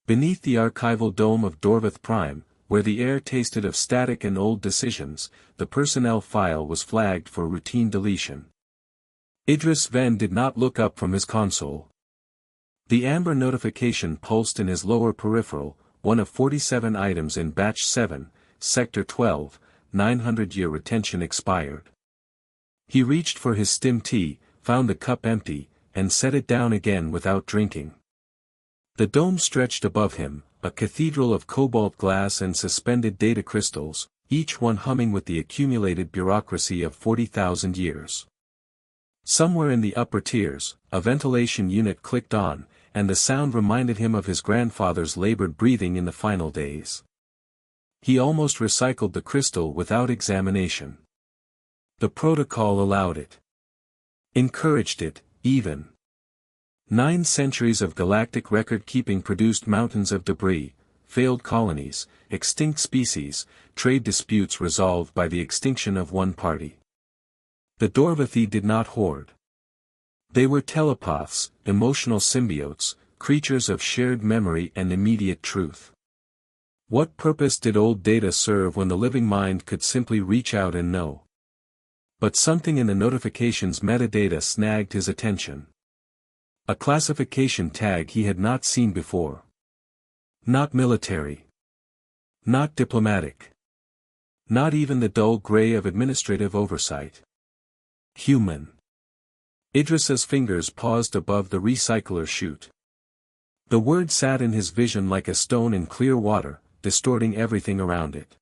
Beneath the archival dome of Dorvath Prime, where the air tasted of static and old decisions, the personnel file was flagged for routine deletion. Idris Ven did not look up from his console. The amber notification pulsed in his lower peripheral, one of 47 items in Batch 7, Sector 12, 900-year retention expired. He reached for his stim tea, found the cup empty, and set it down again without drinking. The dome stretched above him, a cathedral of cobalt glass and suspended data crystals, each one humming with the accumulated bureaucracy of 40,000 years. Somewhere in the upper tiers, a ventilation unit clicked on, and the sound reminded him of his grandfather's labored breathing in the final days. He almost recycled the crystal without examination. The protocol allowed it. Encouraged it, even. 9 centuries of galactic record-keeping produced mountains of debris, failed colonies, extinct species, trade disputes resolved by the extinction of one party. The Dorvathi did not hoard. They were telepaths, emotional symbiotes, creatures of shared memory and immediate truth. What purpose did old data serve when the living mind could simply reach out and know? But something in the notification's metadata snagged his attention. A classification tag he had not seen before. Not military. Not diplomatic. Not even the dull gray of administrative oversight. Human. Idris's fingers paused above the recycler chute. The word sat in his vision like a stone in clear water, distorting everything around it.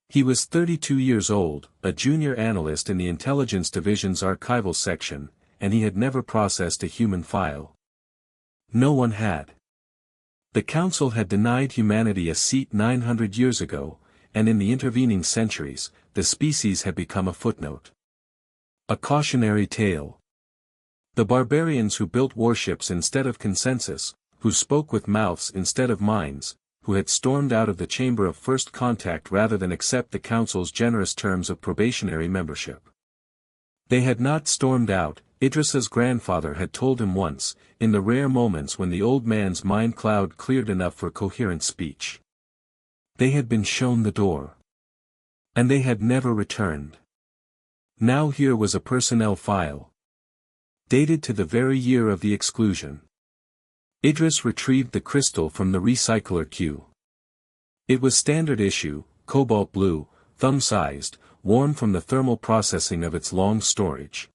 He was 32 years old, a junior analyst in the Intelligence Division's archival section, and he had never processed a human file. No one had. The Council had denied humanity a seat 900 years ago, and in the intervening centuries, the species had become a footnote. A cautionary tale. The barbarians who built warships instead of consensus, who spoke with mouths instead of minds, who had stormed out of the chamber of first contact rather than accept the Council's generous terms of probationary membership. They had not stormed out, Idris's grandfather had told him once, in the rare moments when the old man's mind cloud cleared enough for coherent speech. They had been shown the door. And they had never returned. Now here was a personnel file. Dated to the very year of the exclusion. Idris retrieved the crystal from the recycler queue. It was standard issue, cobalt blue, thumb-sized, warm from the thermal processing of its long storage.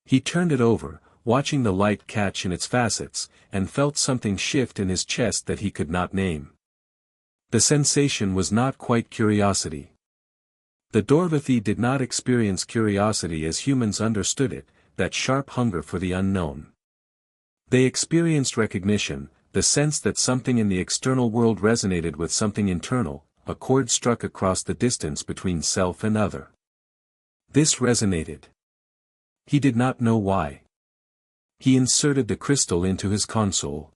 He turned it over, watching the light catch in its facets, and felt something shift in his chest that he could not name. The sensation was not quite curiosity. The Dorvathi did not experience curiosity as humans understood it, that sharp hunger for the unknown. They experienced recognition, the sense that something in the external world resonated with something internal, a chord struck across the distance between self and other. This resonated. He did not know why. He inserted the crystal into his console.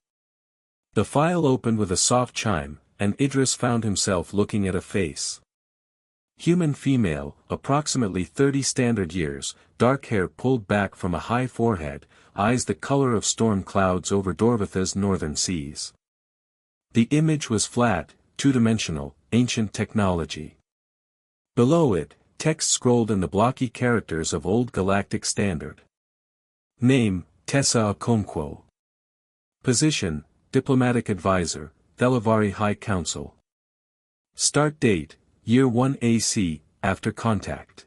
The file opened with a soft chime, and Idris found himself looking at a face. Human female, approximately 30 standard years, dark hair pulled back from a high forehead, eyes the color of storm clouds over Dorvatha's northern seas. The image was flat, two-dimensional, ancient technology. Below it, text scrolled in the blocky characters of Old Galactic Standard. Name, Tessa Okonkwo. Position, Diplomatic Advisor, Thelavari High Council. Start date, Year 1 AC, after contact.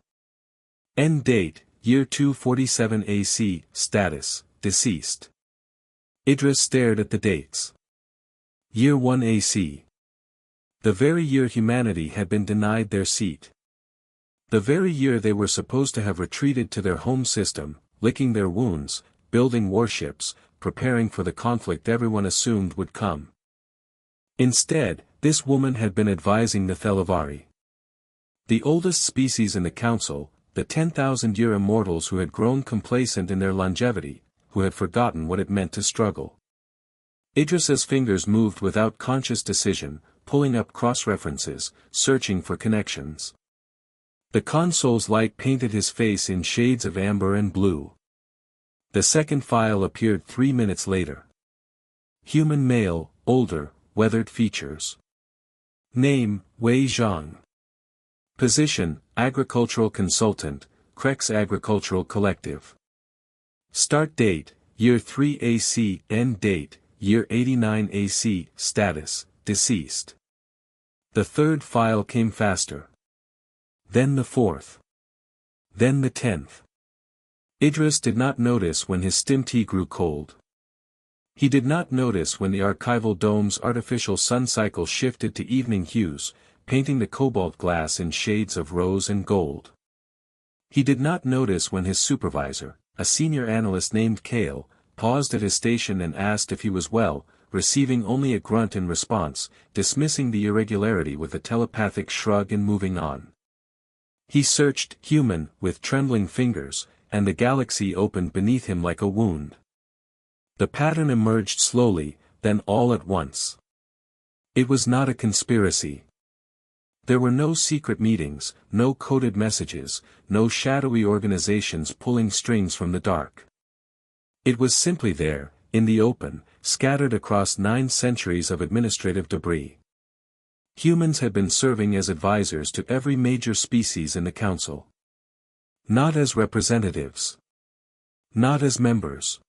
End date, Year 247 AC, status, deceased. Idris stared at the dates. Year 1 AC. The very year humanity had been denied their seat. The very year they were supposed to have retreated to their home system, licking their wounds, building warships, preparing for the conflict everyone assumed would come. Instead, this woman had been advising the Thelavari. The oldest species in the Council, the 10,000-year immortals who had grown complacent in their longevity, who had forgotten what it meant to struggle. Idris's fingers moved without conscious decision, pulling up cross-references, searching for connections. The console's light painted his face in shades of amber and blue. The second file appeared 3 minutes later. Human male, older, weathered features. Name, Wei Zhang. Position, Agricultural Consultant, Krex Agricultural Collective. Start date, Year 3 AC, End date, Year 89 AC, Status, Deceased. The third file came faster. Then the fourth. Then the 10th. Idris did not notice when his stim tea grew cold. He did not notice when the archival dome's artificial sun cycle shifted to evening hues, painting the cobalt glass in shades of rose and gold. He did not notice when his supervisor, a senior analyst named Kale, paused at his station and asked if he was well, receiving only a grunt in response, dismissing the irregularity with a telepathic shrug and moving on. He searched, human, with trembling fingers, and the galaxy opened beneath him like a wound. The pattern emerged slowly, then all at once. It was not a conspiracy. There were no secret meetings, no coded messages, no shadowy organizations pulling strings from the dark. It was simply there, in the open, scattered across 9 centuries of administrative debris. Humans had been serving as advisors to every major species in the Council. Not as representatives. Not as members.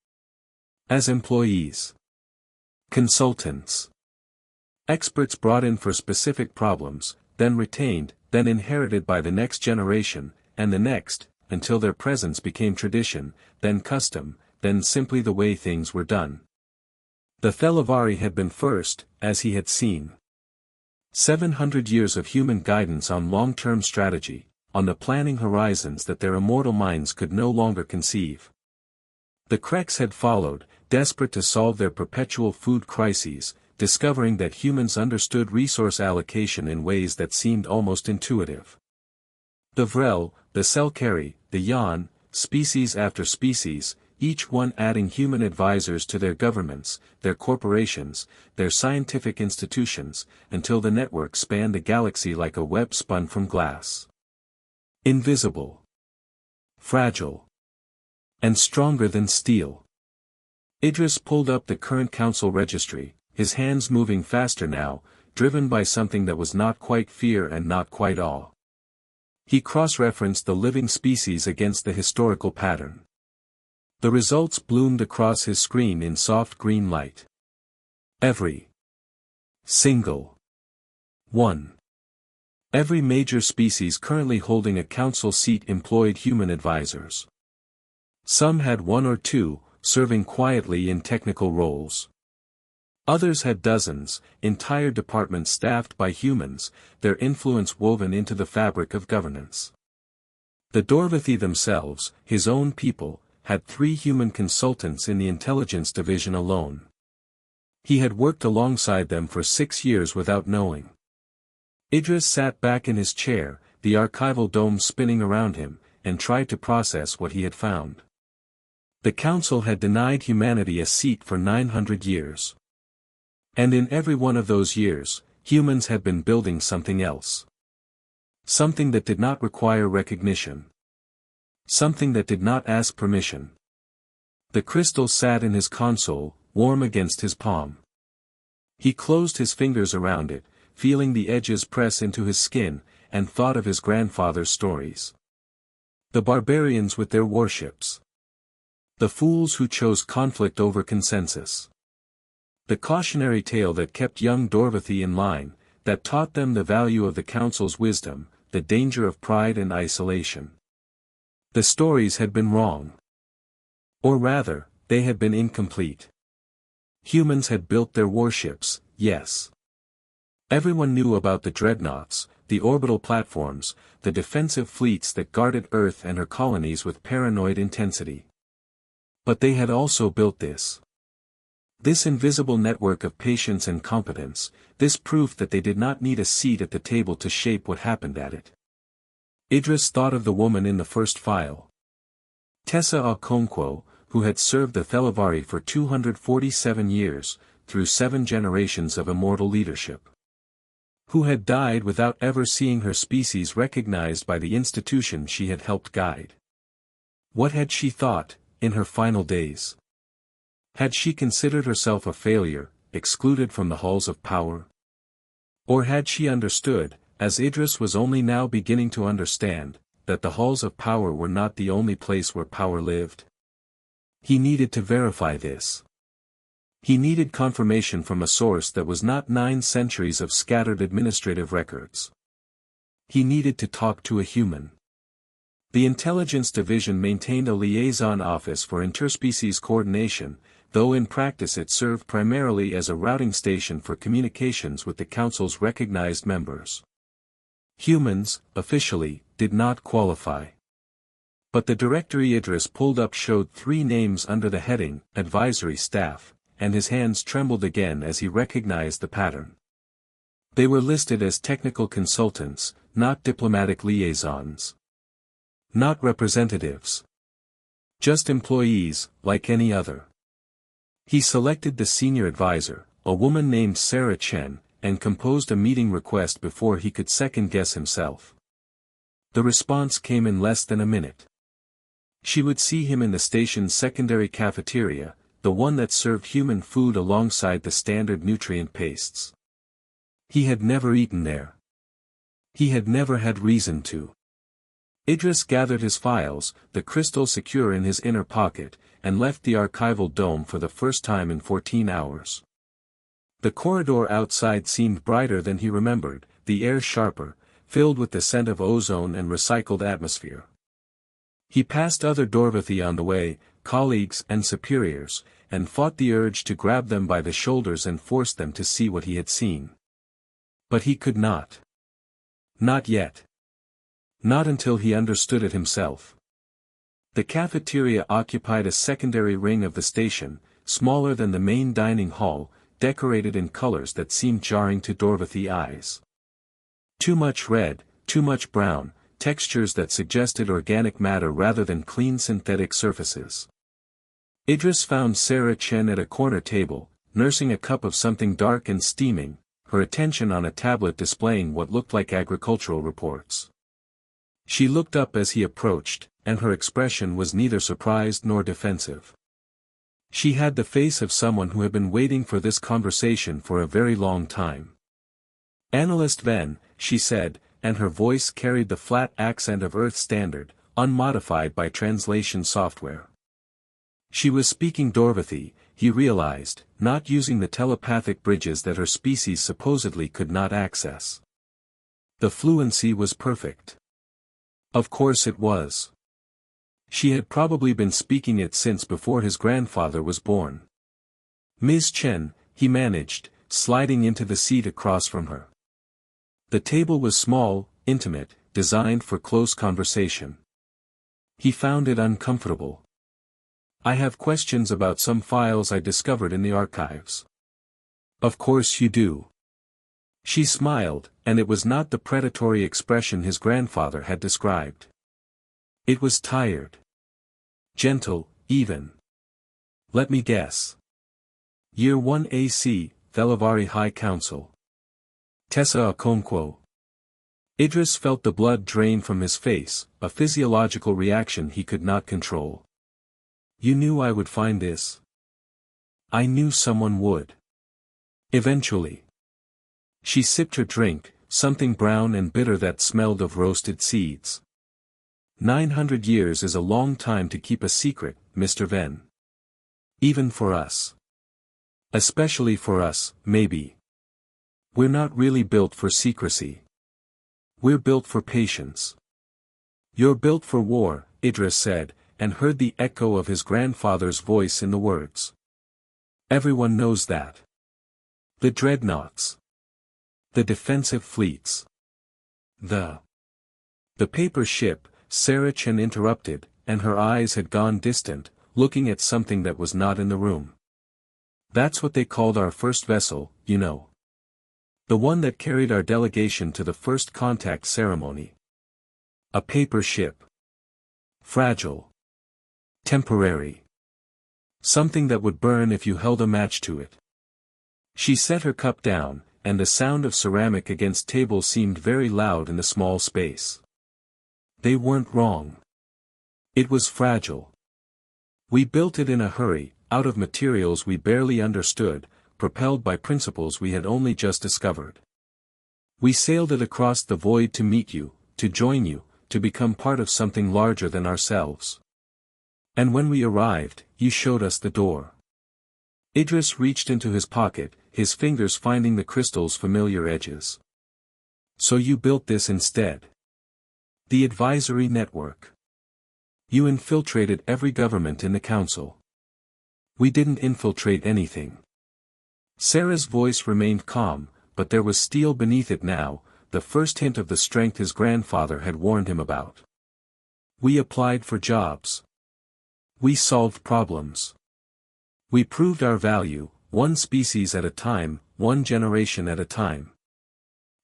As employees. Consultants. Experts brought in for specific problems, then retained, then inherited by the next generation, and the next, until their presence became tradition, then custom, then simply the way things were done. The Thelavari had been first, as he had seen. 700 years of human guidance on long-term strategy, on the planning horizons that their immortal minds could no longer conceive. The Krex had followed, desperate to solve their perpetual food crises, discovering that humans understood resource allocation in ways that seemed almost intuitive. The Vrel, the Selkeri, the Yan, species after species, each one adding human advisors to their governments, their corporations, their scientific institutions, until the network spanned the galaxy like a web spun from glass. Invisible. Fragile. And stronger than steel. Idris pulled up the current council registry, his hands moving faster now, driven by something that was not quite fear and not quite awe. He cross-referenced the living species against the historical pattern. The results bloomed across his screen in soft green light. Every single one. Every major species currently holding a council seat employed human advisors. Some had 1 or 2, serving quietly in technical roles. Others had dozens, entire departments staffed by humans, their influence woven into the fabric of governance. The Dorvathy themselves, his own people, had 3 human consultants in the intelligence division alone. He had worked alongside them for 6 years without knowing. Idris sat back in his chair, the archival dome spinning around him, and tried to process what he had found. The Council had denied humanity a seat for 900 years. And in every one of those years, humans had been building something else. Something that did not require recognition. Something that did not ask permission. The crystal sat in his console, warm against his palm. He closed his fingers around it, feeling the edges press into his skin, and thought of his grandfather's stories. The barbarians with their warships. The fools who chose conflict over consensus. The cautionary tale that kept young Dorvathy in line, that taught them the value of the Council's wisdom, the danger of pride and isolation. The stories had been wrong. Or rather, they had been incomplete. Humans had built their warships, yes. Everyone knew about the dreadnoughts, the orbital platforms, the defensive fleets that guarded Earth and her colonies with paranoid intensity. But they had also built this. This invisible network of patience and competence, this proof that they did not need a seat at the table to shape what happened at it. Idris thought of the woman in the first file. Tessa Okonkwo, who had served the Thelavari for 247 years, through 7 generations of immortal leadership. Who had died without ever seeing her species recognized by the institution she had helped guide. What had she thought, in her final days? Had she considered herself a failure, excluded from the halls of power? Or had she understood, as Idris was only now beginning to understand, that the halls of power were not the only place where power lived? He needed to verify this. He needed confirmation from a source that was not 9 centuries of scattered administrative records. He needed to talk to a human. The Intelligence Division maintained a liaison office for interspecies coordination, though in practice it served primarily as a routing station for communications with the Council's recognized members. Humans, officially, did not qualify. But the directory Idris pulled up showed 3 names under the heading, Advisory Staff, and his hands trembled again as he recognized the pattern. They were listed as technical consultants, not diplomatic liaisons. Not representatives. Just employees, like any other. He selected the senior advisor, a woman named Sarah Chen, and composed a meeting request before he could second-guess himself. The response came in less than a minute. She would see him in the station's secondary cafeteria, the one that served human food alongside the standard nutrient pastes. He had never eaten there. He had never had reason to. Idris gathered his files, the crystal secure in his inner pocket, and left the archival dome for the first time in 14 hours. The corridor outside seemed brighter than he remembered, the air sharper, filled with the scent of ozone and recycled atmosphere. He passed other Dorvathy on the way, colleagues and superiors, and fought the urge to grab them by the shoulders and force them to see what he had seen. But he could not. Not yet. Not until he understood it himself. The cafeteria occupied a secondary ring of the station, smaller than the main dining hall, decorated in colors that seemed jarring to Dorvathy eyes. Too much red, too much brown, textures that suggested organic matter rather than clean synthetic surfaces. Idris found Sarah Chen at a corner table, nursing a cup of something dark and steaming, her attention on a tablet displaying what looked like agricultural reports. She looked up as he approached, and her expression was neither surprised nor defensive. She had the face of someone who had been waiting for this conversation for a very long time. Analyst Ven, she said, and her voice carried the flat accent of Earth Standard, unmodified by translation software. She was speaking Dorvathy, he realized, not using the telepathic bridges that her species supposedly could not access. The fluency was perfect. Of course it was. She had probably been speaking it since before his grandfather was born. Ms. Chen, he managed, sliding into the seat across from her. The table was small, intimate, designed for close conversation. He found it uncomfortable. I have questions about some files I discovered in the archives. Of course you do. She smiled, and it was not the predatory expression his grandfather had described. It was tired. Gentle, even. Let me guess. Year 1 AC, Thelavari High Council. Tessa Okonkwo. Idris felt the blood drain from his face, a physiological reaction he could not control. You knew I would find this. I knew someone would. Eventually. She sipped her drink, something brown and bitter that smelled of roasted seeds. 900 years is a long time to keep a secret, Mr. Ven. Even for us. Especially for us, maybe. We're not really built for secrecy. We're built for patience. You're built for war, Idris said, and heard the echo of his grandfather's voice in the words. Everyone knows that. The dreadnoughts. The defensive fleets. The paper ship, Sarah Chen interrupted, and her eyes had gone distant, looking at something that was not in the room. That's what they called our first vessel, you know. The one that carried our delegation to the first contact ceremony. A paper ship. Fragile. Temporary. Something that would burn if you held a match to it. She set her cup down, and the sound of ceramic against table seemed very loud in the small space. They weren't wrong. It was fragile. We built it in a hurry, out of materials we barely understood, propelled by principles we had only just discovered. We sailed it across the void to meet you, to join you, to become part of something larger than ourselves. And when we arrived, you showed us the door. Idris reached into his pocket, his fingers finding the crystal's familiar edges. So you built this instead. The advisory network. You infiltrated every government in the council. We didn't infiltrate anything. Sarah's voice remained calm, but there was steel beneath it now, the first hint of the strength his grandfather had warned him about. We applied for jobs. We solved problems. We proved our value, one species at a time, one generation at a time.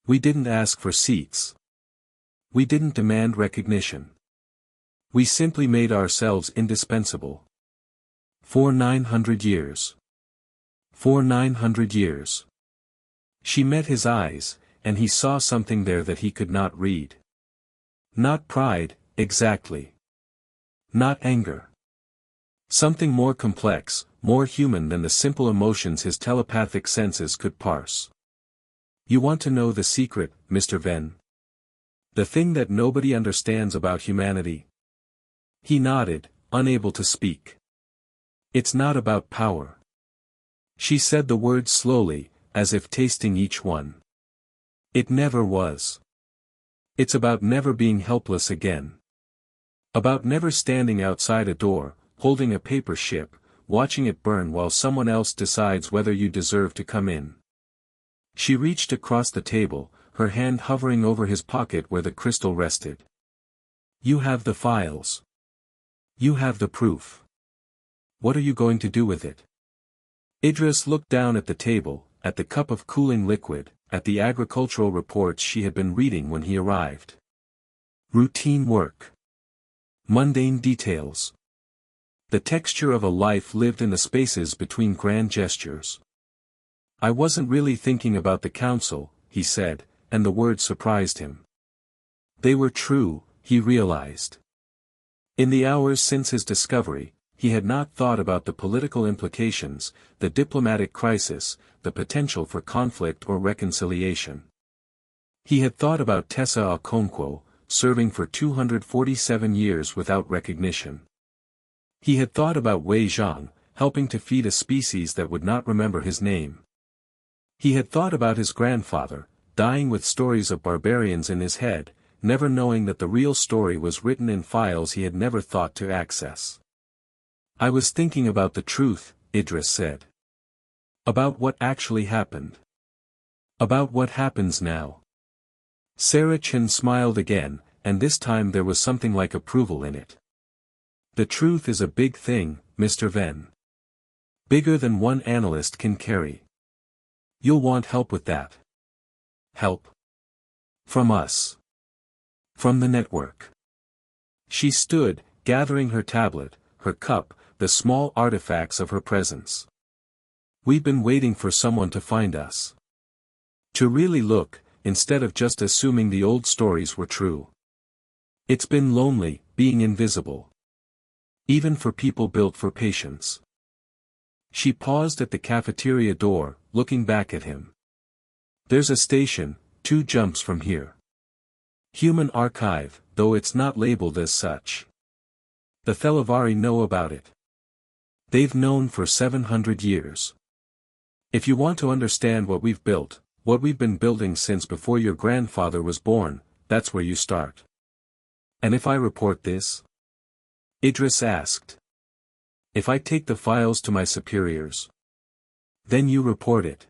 We didn't ask for seats. We didn't demand recognition. We simply made ourselves indispensable. For 900 years. For 900 years. She met his eyes, and he saw something there that he could not read. Not pride, exactly. Not anger. Something more complex, more human than the simple emotions his telepathic senses could parse. You want to know the secret, Mr. Venn? The thing that nobody understands about humanity? He nodded, unable to speak. It's not about power. She said the words slowly, as if tasting each one. It never was. It's about never being helpless again. About never standing outside a door, holding a paper ship, watching it burn while someone else decides whether you deserve to come in. She reached across the table, her hand hovering over his pocket where the crystal rested. You have the files. You have the proof. What are you going to do with it? Idris looked down at the table, at the cup of cooling liquid, at the agricultural reports she had been reading when he arrived. Routine work. Mundane details. The texture of a life lived in the spaces between grand gestures. I wasn't really thinking about the council, he said, and the words surprised him. They were true, he realized. In the hours since his discovery, he had not thought about the political implications, the diplomatic crisis, the potential for conflict or reconciliation. He had thought about Tessa Okonkwo, serving for 247 years without recognition. He had thought about Wei Zhang, helping to feed a species that would not remember his name. He had thought about his grandfather, dying with stories of barbarians in his head, never knowing that the real story was written in files he had never thought to access. I was thinking about the truth, Idris said. About what actually happened. About what happens now. Sarah Chen smiled again, and this time there was something like approval in it. The truth is a big thing, Mr. Venn. Bigger than one analyst can carry. You'll want help with that. Help? From us. From the network. She stood, gathering her tablet, her cup, the small artifacts of her presence. We've been waiting for someone to find us. To really look, instead of just assuming the old stories were true. It's been lonely, being invisible. Even for people built for patience. She paused at the cafeteria door, looking back at him. There's a station, 2 jumps from here. Human archive, though it's not labeled as such. The Thelavari know about it. They've known for 700 years. If you want to understand what we've built, what we've been building since before your grandfather was born, that's where you start. And if I report this? Idris asked. If I take the files to my superiors? Then you report it.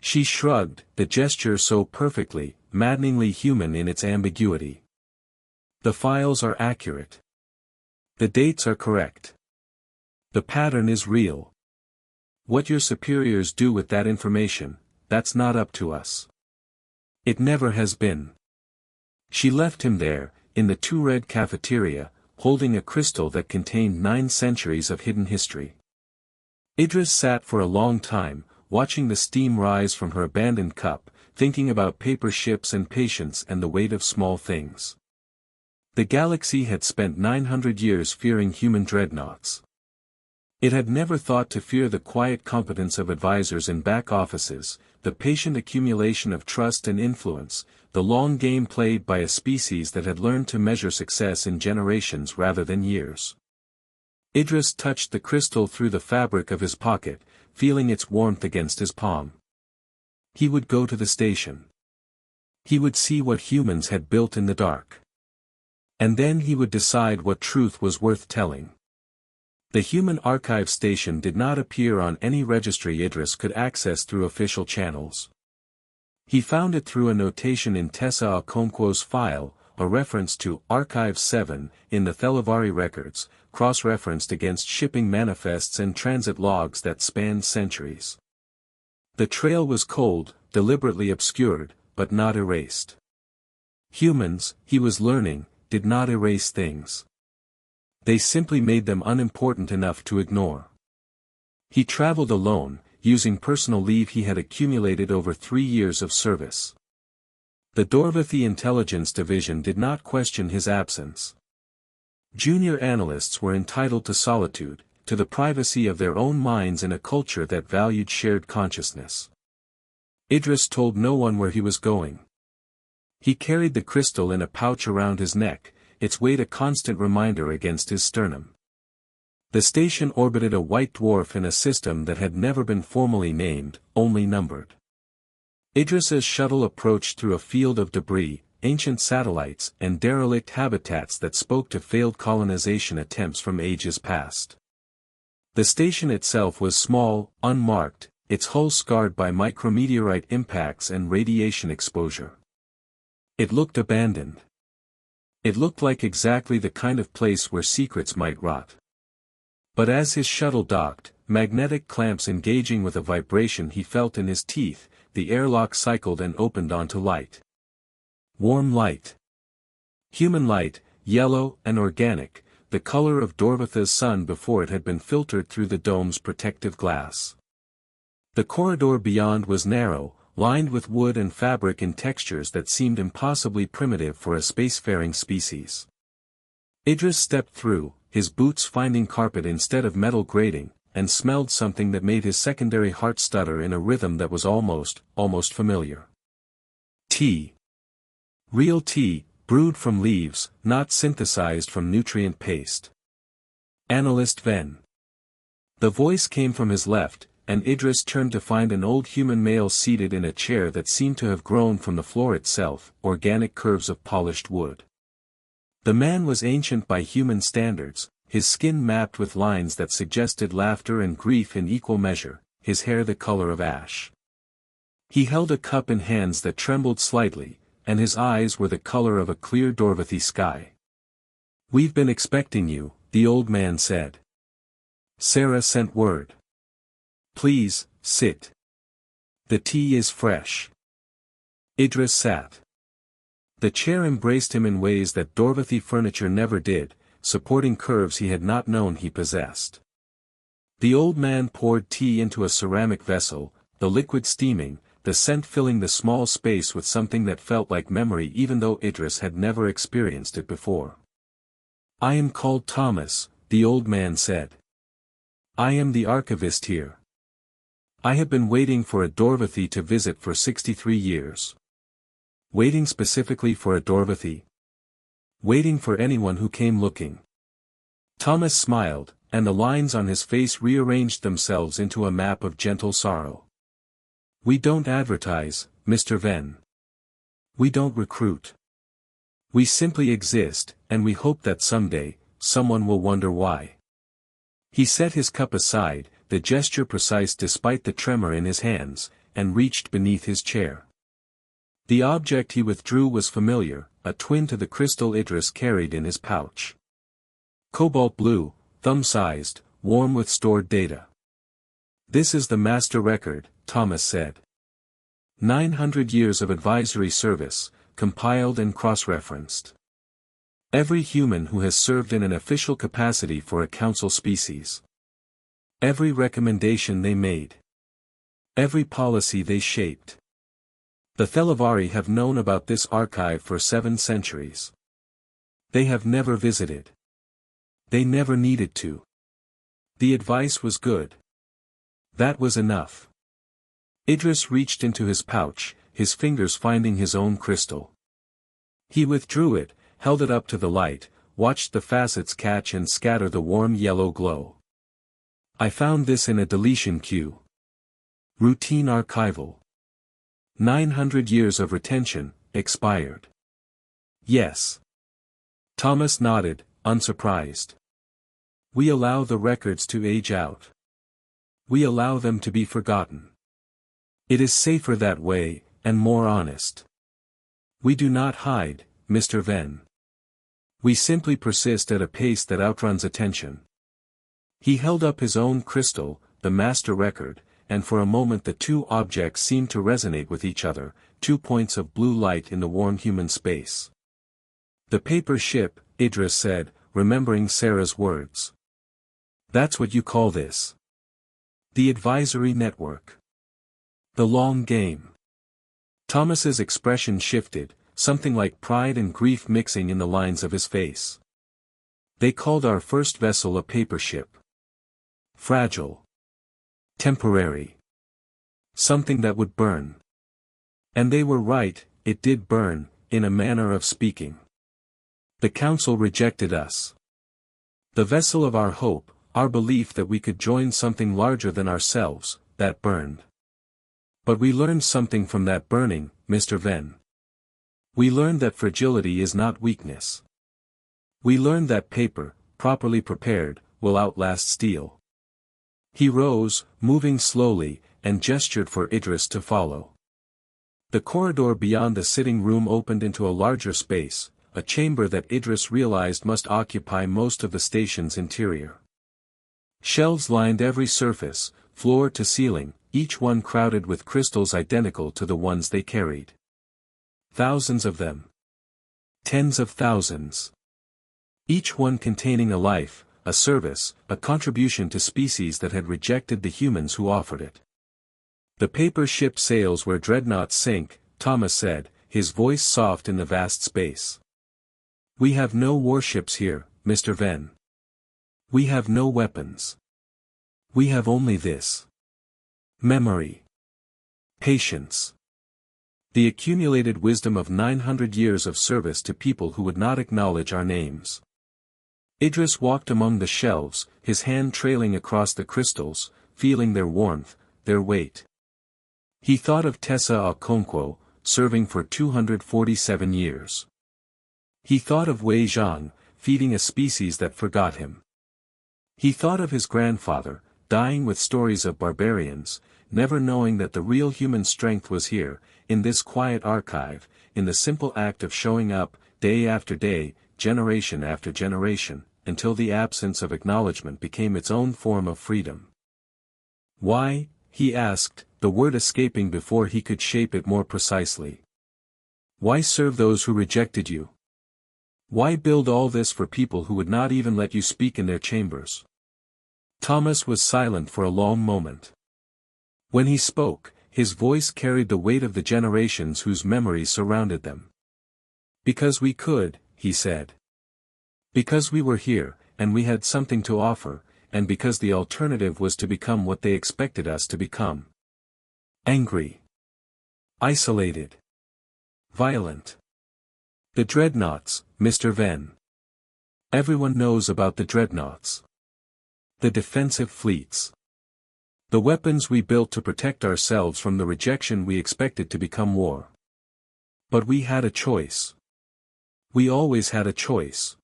She shrugged, the gesture so perfectly, maddeningly human in its ambiguity. The files are accurate. The dates are correct. The pattern is real. What your superiors do with that information, that's not up to us. It never has been. She left him there, in the two-red cafeteria, holding a crystal that contained 9 centuries of hidden history. Idris sat for a long time, watching the steam rise from her abandoned cup, thinking about paper ships and patience and the weight of small things. The galaxy had spent 900 years fearing human dreadnoughts. It had never thought to fear the quiet competence of advisors in back offices, the patient accumulation of trust and influence, the long game played by a species that had learned to measure success in generations rather than years. Idris touched the crystal through the fabric of his pocket, feeling its warmth against his palm. He would go to the station. He would see what humans had built in the dark. And then he would decide what truth was worth telling. The Human Archive Station did not appear on any registry Idris could access through official channels. He found it through a notation in Tessa Okonkwo's file, a reference to Archive 7 in the Thelavari records, cross-referenced against shipping manifests and transit logs that spanned centuries. The trail was cold, deliberately obscured, but not erased. Humans, he was learning, did not erase things. They simply made them unimportant enough to ignore. He traveled alone, using personal leave he had accumulated over 3 years of service. The Dorvathy Intelligence Division did not question his absence. Junior analysts were entitled to solitude, to the privacy of their own minds in a culture that valued shared consciousness. Idris told no one where he was going. He carried the crystal in a pouch around his neck, its weight a constant reminder against his sternum. The station orbited a white dwarf in a system that had never been formally named, only numbered. Idris's shuttle approached through a field of debris, ancient satellites and derelict habitats that spoke to failed colonization attempts from ages past. The station itself was small, unmarked, its hull scarred by micrometeorite impacts and radiation exposure. It looked abandoned. It looked like exactly the kind of place where secrets might rot. But as his shuttle docked, magnetic clamps engaging with a vibration he felt in his teeth, the airlock cycled and opened onto light. Warm light. Human light, yellow and organic, the color of Dorvatha's sun before it had been filtered through the dome's protective glass. The corridor beyond was narrow, lined with wood and fabric in textures that seemed impossibly primitive for a spacefaring species. Idris stepped through, his boots finding carpet instead of metal grating, and smelled something that made his secondary heart stutter in a rhythm that was almost familiar. Tea. Real tea, brewed from leaves, not synthesized from nutrient paste. Analyst Ven. The voice came from his left, and Idris turned to find an old human male seated in a chair that seemed to have grown from the floor itself, organic curves of polished wood. The man was ancient by human standards, his skin mapped with lines that suggested laughter and grief in equal measure, his hair the color of ash. He held a cup in hands that trembled slightly, and his eyes were the color of a clear Dorvathy sky. "We've been expecting you," the old man said. "Sarah sent word. Please, sit. The tea is fresh." Idris sat. The chair embraced him in ways that Dorvathy furniture never did, supporting curves he had not known he possessed. The old man poured tea into a ceramic vessel, the liquid steaming, the scent filling the small space with something that felt like memory even though Idris had never experienced it before. "I am called Thomas," the old man said. "I am the archivist here. I have been waiting for a Dorvathy to visit for 63 years. Waiting specifically for a Dorvathy. Waiting for anyone who came looking." Thomas smiled, and the lines on his face rearranged themselves into a map of gentle sorrow. "We don't advertise, Mr. Ven. We don't recruit. We simply exist, and we hope that someday, someone will wonder why." He set his cup aside, the gesture precise despite the tremor in his hands, and reached beneath his chair. The object he withdrew was familiar, a twin to the crystal Idris carried in his pouch. Cobalt blue, thumb-sized, warm with stored data. "This is the master record," Thomas said. 900 years of advisory service, compiled and cross-referenced. Every human who has served in an official capacity for a council species. Every recommendation they made. Every policy they shaped. The Thelavari have known about this archive for 7 centuries. They have never visited. They never needed to. The advice was good. That was enough. Idris reached into his pouch, his fingers finding his own crystal. He withdrew it, held it up to the light, watched the facets catch and scatter the warm yellow glow. I found this in a deletion queue. Routine archival. 900 years of retention, expired. Yes. Thomas nodded, unsurprised. We allow the records to age out. We allow them to be forgotten. It is safer that way, and more honest. We do not hide, Mr. Venn. We simply persist at a pace that outruns attention. He held up his own crystal, the master record, and for a moment the two objects seemed to resonate with each other, 2 points of blue light in the warm human space. The paper ship, Idris said, remembering Sarah's words. That's what you call this. The advisory network. The long game. Thomas's expression shifted, something like pride and grief mixing in the lines of his face. They called our first vessel a paper ship. Fragile. Temporary. Something that would burn. And they were right, it did burn, in a manner of speaking. The council rejected us. The vessel of our hope, our belief that we could join something larger than ourselves, that burned. But we learned something from that burning, Mr. Venn. We learned that fragility is not weakness. We learned that paper, properly prepared, will outlast steel. He rose, moving slowly, and gestured for Idris to follow. The corridor beyond the sitting room opened into a larger space, a chamber that Idris realized must occupy most of the station's interior. Shelves lined every surface, floor to ceiling, each one crowded with crystals identical to the ones they carried. Thousands of them. Tens of thousands. Each one containing a life, a service, a contribution to species that had rejected the humans who offered it. The paper ship sails where dreadnoughts sink, Thomas said, his voice soft in the vast space. We have no warships here, Mr. Venn. We have no weapons. We have only this. Memory. Patience. The accumulated wisdom of 900 years of service to people who would not acknowledge our names. Idris walked among the shelves, his hand trailing across the crystals, feeling their warmth, their weight. He thought of Tessa Okonkwo, serving for 247 years. He thought of Wei Zhang, feeding a species that forgot him. He thought of his grandfather, dying with stories of barbarians, never knowing that the real human strength was here, in this quiet archive, in the simple act of showing up, day after day, generation after generation, until the absence of acknowledgement became its own form of freedom. Why, he asked, the word escaping before he could shape it more precisely. Why serve those who rejected you? Why build all this for people who would not even let you speak in their chambers? Thomas was silent for a long moment. When he spoke, his voice carried the weight of the generations whose memories surrounded them. Because we could, he said. Because we were here, and we had something to offer, and because the alternative was to become what they expected us to become. Angry. Isolated. Violent. The dreadnoughts, Mr. Venn. Everyone knows about the dreadnoughts. The defensive fleets. The weapons we built to protect ourselves from the rejection we expected to become war. But we had a choice. We always had a choice.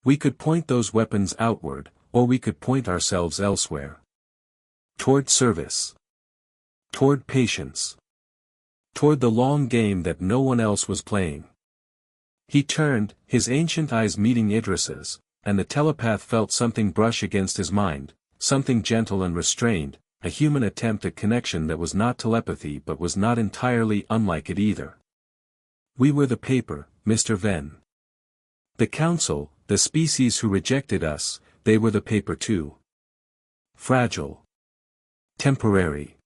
We could point those weapons outward, or we could point ourselves elsewhere. Toward service. Toward patience. Toward the long game that no one else was playing. He turned, his ancient eyes meeting Idris's, and the telepath felt something brush against his mind, something gentle and restrained, a human attempt at connection that was not telepathy but was not entirely unlike it either. We were the paper, Mr. Venn. The council, the species who rejected us, they were the paper too. Fragile. Temporary.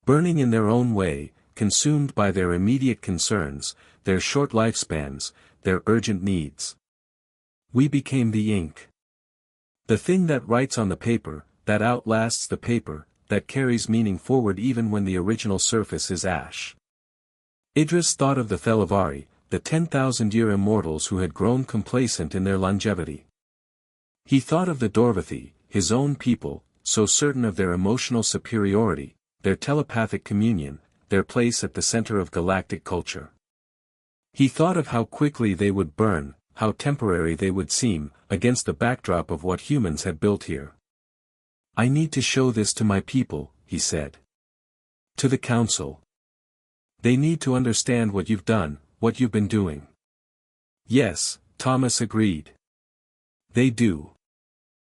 Burning in their own way, consumed by their immediate concerns, their short lifespans, their urgent needs. We became the ink. The thing that writes on the paper, that outlasts the paper, that carries meaning forward even when the original surface is ash. Idris thought of the Thelavari, the 10,000-year immortals who had grown complacent in their longevity. He thought of the Dorvathy, his own people, so certain of their emotional superiority, their telepathic communion, their place at the center of galactic culture. He thought of how quickly they would burn, how temporary they would seem, against the backdrop of what humans had built here. "I need to show this to my people," he said. "To the council. They need to understand what you've done, what you've been doing." "Yes," Thomas agreed. "They do.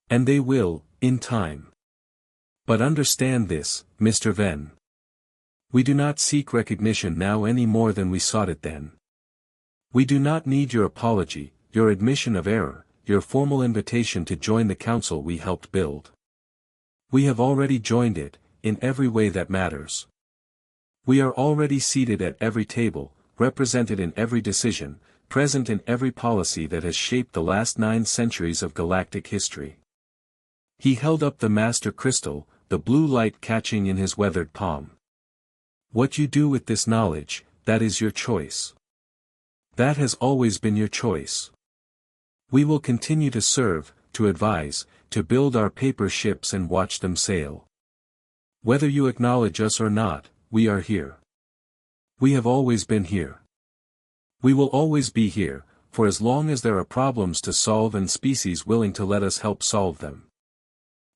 And they will, in time. But understand this, Mr. Venn. We do not seek recognition now any more than we sought it then. We do not need your apology, your admission of error, your formal invitation to join the council we helped build. We have already joined it, in every way that matters. We are already seated at every table, represented in every decision, present in every policy that has shaped the last 9 centuries of galactic history." He held up the master crystal, the blue light catching in his weathered palm. "What you do with this knowledge, that is your choice. That has always been your choice. We will continue to serve, to advise, to build our paper ships and watch them sail. Whether you acknowledge us or not, we are here. We have always been here. We will always be here, for as long as there are problems to solve and species willing to let us help solve them."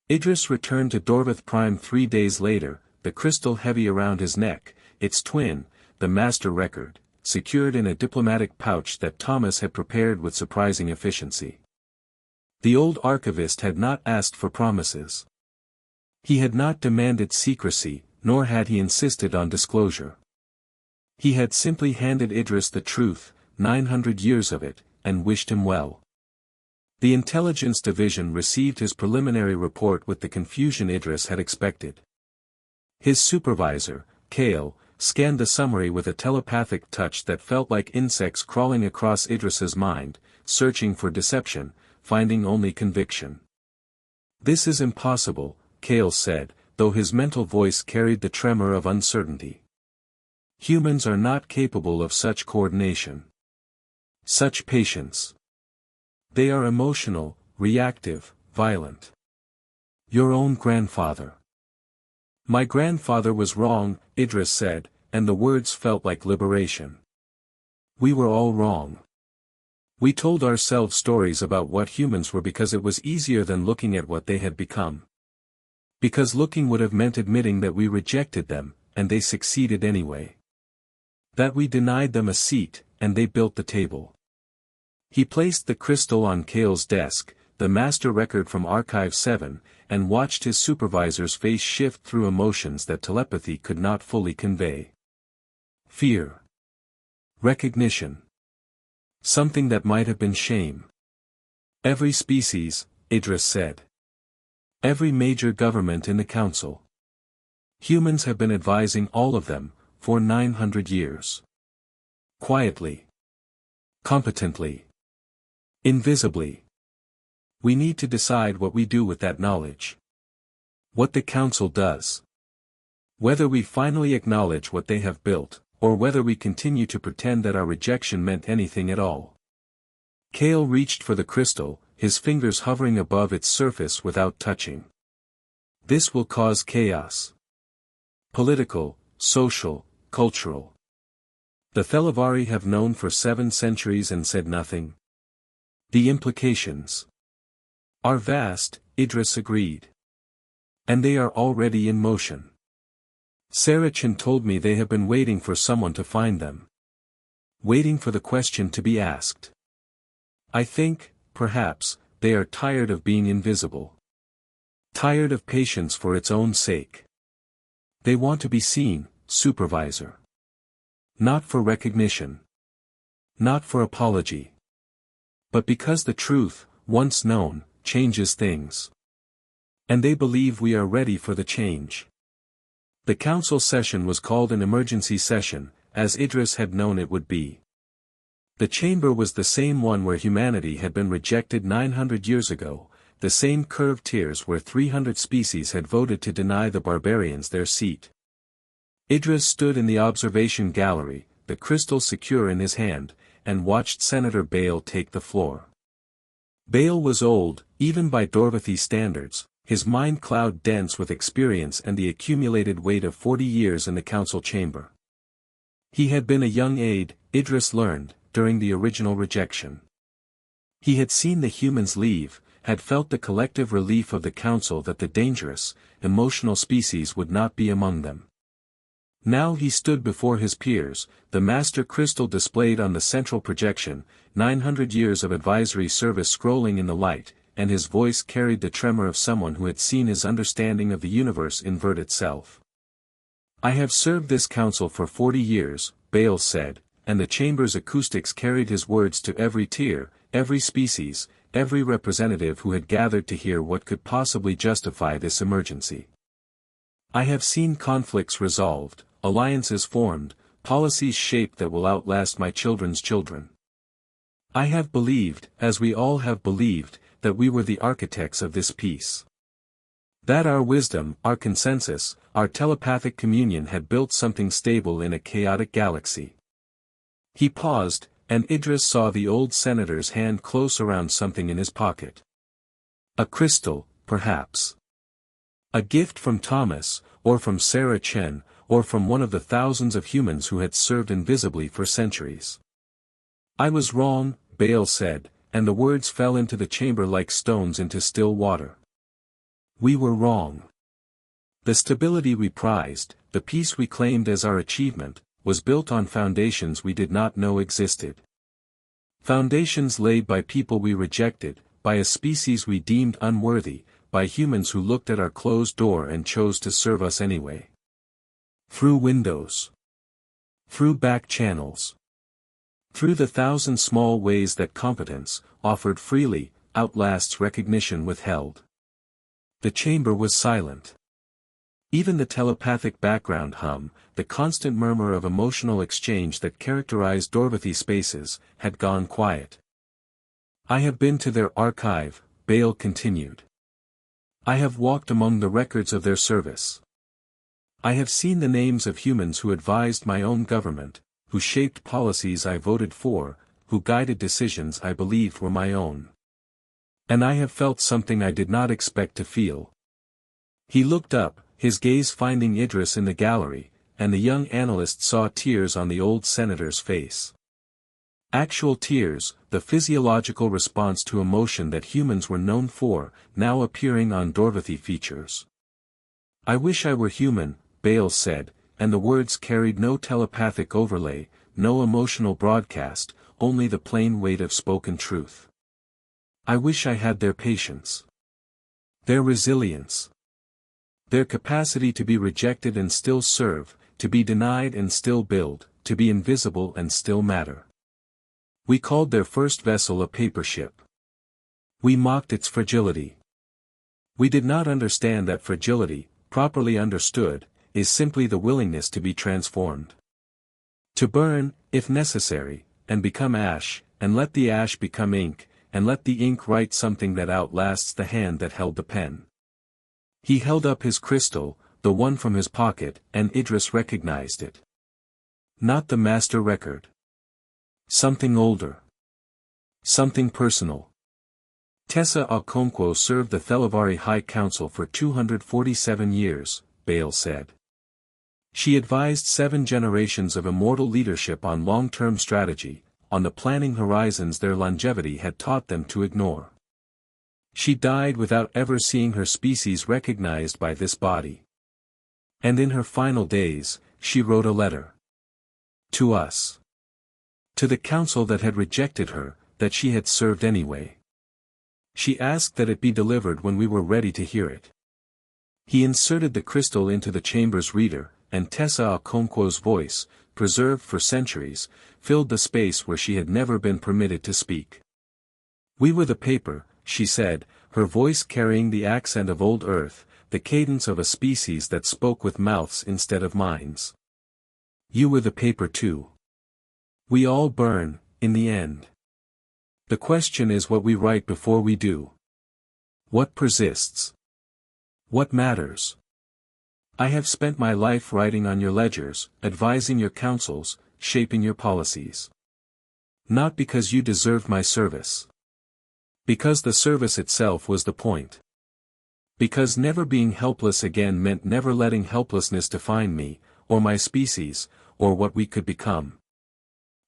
Idris returned to Dorvath Prime 3 days later, the crystal heavy around his neck, its twin, the master record, secured in a diplomatic pouch that Thomas had prepared with surprising efficiency. The old archivist had not asked for promises. He had not demanded secrecy, nor had he insisted on disclosure. He had simply handed Idris the truth, 900 years of it, and wished him well. The intelligence division received his preliminary report with the confusion Idris had expected. His supervisor, Kale, scanned the summary with a telepathic touch that felt like insects crawling across Idris's mind, searching for deception, finding only conviction. "This is impossible," Kale said, though his mental voice carried the tremor of uncertainty. "Humans are not capable of such coordination. Such patience. They are emotional, reactive, violent. Your own grandfather." "My grandfather was wrong," Idris said, and the words felt like liberation. "We were all wrong. We told ourselves stories about what humans were because it was easier than looking at what they had become. Because looking would have meant admitting that we rejected them, and they succeeded anyway. That we denied them a seat, and they built the table." He placed the crystal on Kale's desk, the master record from Archive 7, and watched his supervisor's face shift through emotions that telepathy could not fully convey. Fear. Recognition. Something that might have been shame. "Every species," Idris said. "Every major government in the council. Humans have been advising all of them, for 900 years. Quietly. Competently. Invisibly. We need to decide what we do with that knowledge. What the council does. Whether we finally acknowledge what they have built, or whether we continue to pretend that our rejection meant anything at all." Kale reached for the crystal, his fingers hovering above its surface without touching. "This will cause chaos. Political, social, cultural. The Thelavari have known for 7 centuries and said nothing. The implications are vast," Idris agreed. "And they are already in motion. Sarachan told me they have been waiting for someone to find them. Waiting for the question to be asked. I think, perhaps, they are tired of being invisible. Tired of patience for its own sake. They want to be seen, supervisor. Not for recognition. Not for apology. But because the truth, once known, changes things. And they believe we are ready for the change." The council session was called an emergency session, as Idris had known it would be. The chamber was the same one where humanity had been rejected 900 years ago, the same curved tiers where 300 species had voted to deny the barbarians their seat. Idris stood in the observation gallery, the crystal secure in his hand, and watched Senator Bale take the floor. Bale was old, even by Dorvathy standards, his mind cloud dense with experience and the accumulated weight of 40 years in the council chamber. He had been a young aide, Idris learned, during the original rejection. He had seen the humans leave, had felt the collective relief of the council that the dangerous, emotional species would not be among them. Now he stood before his peers, the master crystal displayed on the central projection, 900 years of advisory service scrolling in the light, and his voice carried the tremor of someone who had seen his understanding of the universe invert itself. "I have served this council for 40 years, Bale said, and the chamber's acoustics carried his words to every tier, every species, every representative who had gathered to hear what could possibly justify this emergency. I have seen conflicts resolved, alliances formed, policies shaped that will outlast my children's children. I have believed, as we all have believed, that we were the architects of this peace. That our wisdom, our consensus, our telepathic communion had built something stable in a chaotic galaxy." He paused, and Idris saw the old senator's hand close around something in his pocket. A crystal, perhaps. A gift from Thomas, or from Sarah Chen, or from one of the thousands of humans who had served invisibly for centuries. "I was wrong," Bale said, and the words fell into the chamber like stones into still water. "We were wrong. The stability we prized, the peace we claimed as our achievement, was built on foundations we did not know existed. Foundations laid by people we rejected, by a species we deemed unworthy, by humans who looked at our closed door and chose to serve us anyway. Through windows. Through back channels. Through the thousand small ways that competence, offered freely, outlasts recognition withheld." The chamber was silent. Even the telepathic background hum, the constant murmur of emotional exchange that characterized Dorvathy spaces, had gone quiet. "I have been to their archive," Bale continued. "I have walked among the records of their service. I have seen the names of humans who advised my own government, who shaped policies I voted for, who guided decisions I believed were my own. And I have felt something I did not expect to feel." He looked up, his gaze finding Idris in the gallery, and the young analyst saw tears on the old senator's face. Actual tears, the physiological response to emotion that humans were known for, now appearing on Dorvathy features. "I wish I were human," Bale said, and the words carried no telepathic overlay, no emotional broadcast, only the plain weight of spoken truth. "I wish I had their patience. Their resilience. Their capacity to be rejected and still serve, to be denied and still build, to be invisible and still matter. We called their first vessel a paper ship. We mocked its fragility. We did not understand that fragility, properly understood, is simply the willingness to be transformed. To burn, if necessary, and become ash, and let the ash become ink, and let the ink write something that outlasts the hand that held the pen." He held up his crystal, the one from his pocket, and Idris recognized it. Not the master record. Something older. Something personal. Tessa Okonkwo served the Thelavari High Council for 247 years, Bale said. She advised 7 generations of immortal leadership on long-term strategy, on the planning horizons their longevity had taught them to ignore. She died without ever seeing her species recognized by this body. And in her final days, she wrote a letter. To us. To the council that had rejected her, that she had served anyway. She asked that it be delivered when we were ready to hear it. He inserted the crystal into the chamber's reader, and Tessa Okonkwo's voice, preserved for centuries, filled the space where she had never been permitted to speak. "We were the paper," she said, her voice carrying the accent of old earth, the cadence of a species that spoke with mouths instead of minds. "You were the paper too. We all burn, in the end. The question is what we write before we do." What persists? What matters? I have spent my life writing on your ledgers, advising your councils, shaping your policies. Not because you deserved my service. Because the service itself was the point. Because never being helpless again meant never letting helplessness define me, or my species, or what we could become.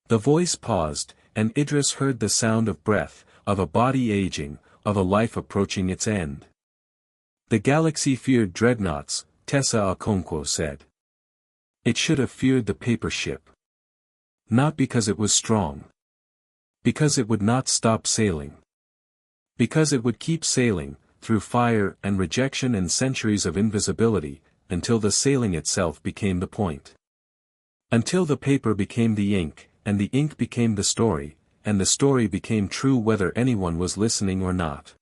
The voice paused, and Idris heard the sound of breath, of a body aging, of a life approaching its end. The galaxy feared dreadnoughts, Tessa Okonkwo said. It should have feared the paper ship. Not because it was strong. Because it would not stop sailing. Because it would keep sailing, through fire and rejection and centuries of invisibility, until the sailing itself became the point. Until the paper became the ink, and the ink became the story, and the story became true whether anyone was listening or not.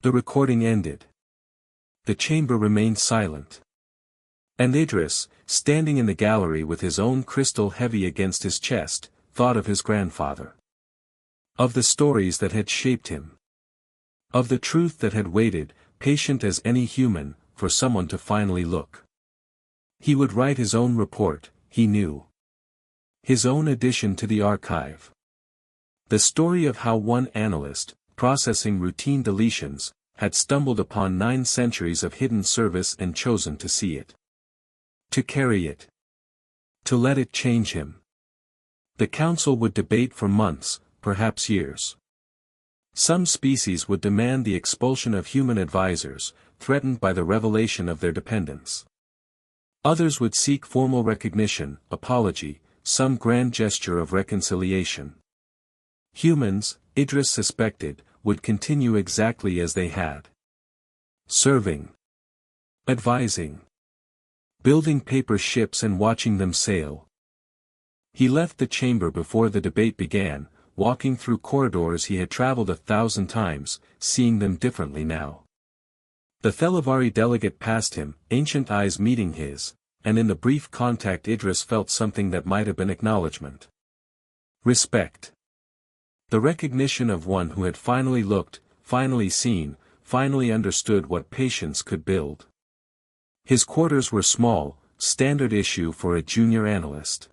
The recording ended. The chamber remained silent. And Idris, standing in the gallery with his own crystal heavy against his chest, thought of his grandfather. Of the stories that had shaped him. Of the truth that had waited, patient as any human, for someone to finally look. He would write his own report, he knew. His own addition to the archive. The story of how one analyst, processing routine deletions, had stumbled upon 9 centuries of hidden service and chosen to see it. To carry it. To let it change him. The council would debate for months, perhaps years. Some species would demand the expulsion of human advisors, threatened by the revelation of their dependence. Others would seek formal recognition, apology, some grand gesture of reconciliation. Humans, Idris suspected, would continue exactly as they had. Serving. Advising. Building paper ships and watching them sail. He left the chamber before the debate began, walking through corridors he had traveled 1,000 times, seeing them differently now. The Thelavari delegate passed him, ancient eyes meeting his, and in the brief contact Idris felt something that might have been acknowledgement. Respect. The recognition of one who had finally looked, finally seen, finally understood what patience could build. His quarters were small, standard issue for a junior analyst.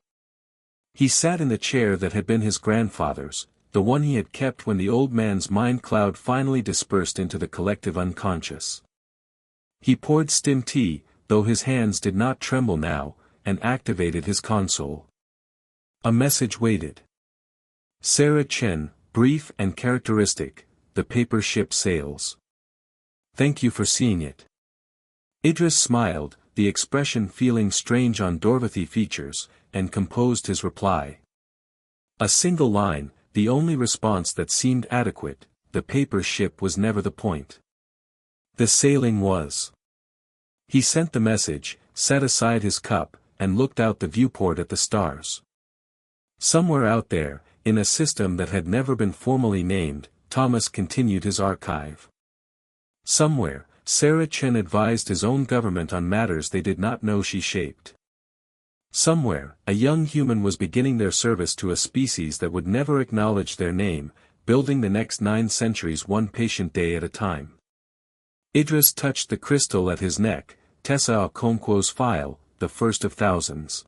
He sat in the chair that had been his grandfather's, the one he had kept when the old man's mind cloud finally dispersed into the collective unconscious. He poured stim tea, though his hands did not tremble now, and activated his console. A message waited. Sarah Chen, brief and characteristic, the paper ship sails. Thank you for seeing it. Idris smiled, the expression feeling strange on Dorothy features, and composed his reply. A single line, the only response that seemed adequate, the paper ship was never the point. The sailing was. He sent the message, set aside his cup, and looked out the viewport at the stars. Somewhere out there, in a system that had never been formally named, Thomas continued his archive. Somewhere, Sarah Chen advised his own government on matters they did not know she shaped. Somewhere, a young human was beginning their service to a species that would never acknowledge their name, building the next 9 centuries one patient day at a time. Idris touched the crystal at his neck, Tessa Okonkwo's file, the first of thousands.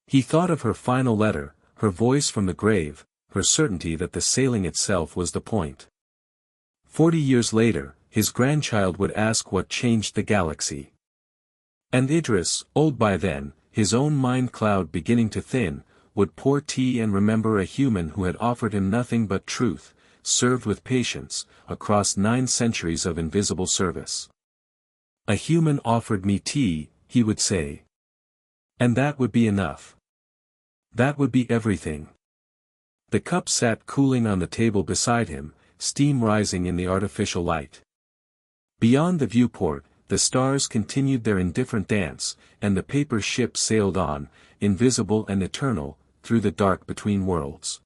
He thought of her final letter, her voice from the grave, her certainty that the sailing itself was the point. 40 years later, his grandchild would ask what changed the galaxy. And Idris, old by then, his own mind cloud beginning to thin, would pour tea and remember a human who had offered him nothing but truth, served with patience, across 9 centuries of invisible service. A human offered me tea, he would say. And that would be enough. That would be everything. The cup sat cooling on the table beside him, steam rising in the artificial light. Beyond the viewport, the stars continued their indifferent dance, and the paper ship sailed on, invisible and eternal, through the dark between worlds.